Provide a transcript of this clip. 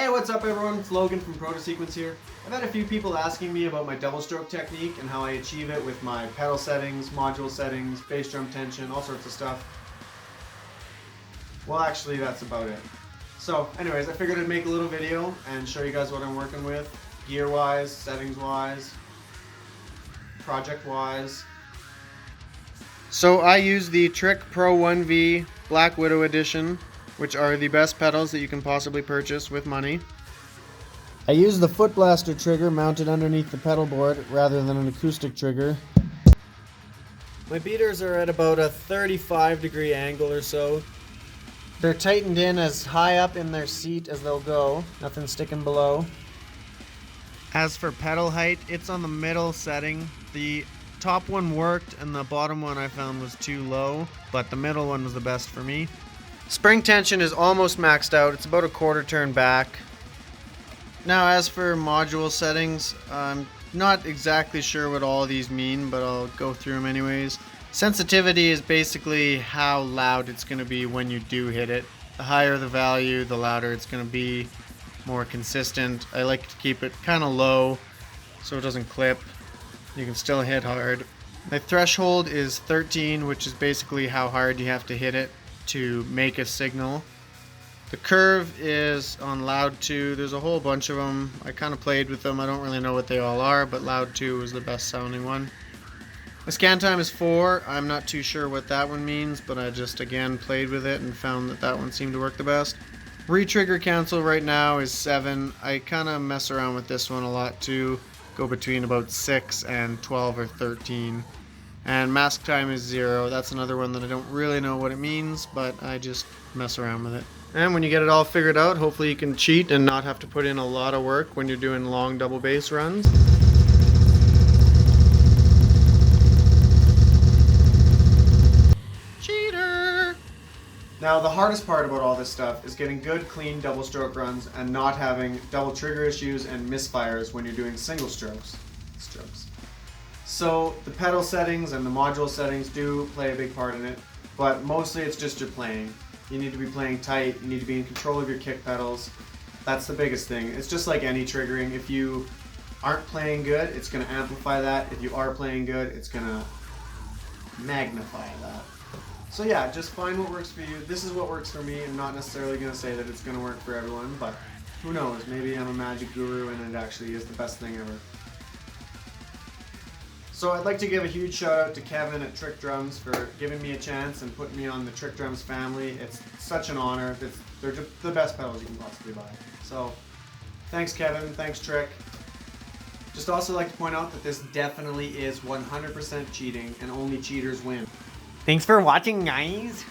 Hey, what's up everyone? It's Logan from Sequence here. I've had a few people asking me about my double stroke technique and how I achieve it with my pedal settings, module settings, bass drum tension, all sorts of stuff. Well, actually, that's about it. So, anyways, I figured I'd make a little video and show you guys what I'm working with, gear-wise, settings-wise, project-wise. So I use the Trick Pro 1V Black Widow Edition, which are the best pedals that you can possibly purchase with money. I use the Foot Blaster trigger mounted underneath the pedal board rather than an acoustic trigger. My beaters are at about a 35-degree angle or so. They're tightened in as high up in their seat as they'll go, nothing sticking below. As for pedal height, it's on the middle setting. The top one worked and the bottom one I found was too low, but the middle one was the best for me. Spring tension is almost maxed out. It's about a quarter turn back. Now as for module settings, I'm not exactly sure what all of these mean, but I'll go through them anyways. Sensitivity is basically how loud it's going to be when you do hit it. The higher the value, the louder it's going to be, more consistent. I like to keep it kind of low so it doesn't clip. You can still hit hard. My threshold is 13, which is basically how hard you have to hit it to make a signal. The curve is on loud 2. There's a whole bunch of them. I kind of played with them. I don't really know what they all are, but loud 2 is the best sounding one. My scan time is 4. I'm not too sure what that one means, but I just again played with it and found that that one seemed to work the best. Retrigger cancel right now is 7. I kind of mess around with this one a lot too. Go between about 6 and 12 or 13. And mask time is 0. That's another one that I don't really know what it means, but I just mess around with it. And when you get it all figured out, hopefully you can cheat and not have to put in a lot of work when you're doing long double bass runs. Cheater! Now the hardest part about all this stuff is getting good, clean double stroke runs and not having double trigger issues and misfires when you're doing single strokes. So the pedal settings and the module settings do play a big part in it, but mostly it's just your playing. You need to be playing tight, you need to be in control of your kick pedals. That's the biggest thing. It's just like any triggering. If you aren't playing good, it's going to amplify that. If you are playing good, it's going to magnify that. So yeah, just find what works for you. This is what works for me. I'm not necessarily going to say that it's going to work for everyone, but who knows? Maybe I'm a magic guru and it actually is the best thing ever. So I'd like to give a huge shout out to Kevin at Trick Drums for giving me a chance and putting me on the Trick Drums family. It's such an honor. They're the best pedals you can possibly buy. So thanks Kevin, thanks Trick. Just also like to point out that this definitely is 100% cheating and only cheaters win. Thanks for watching guys.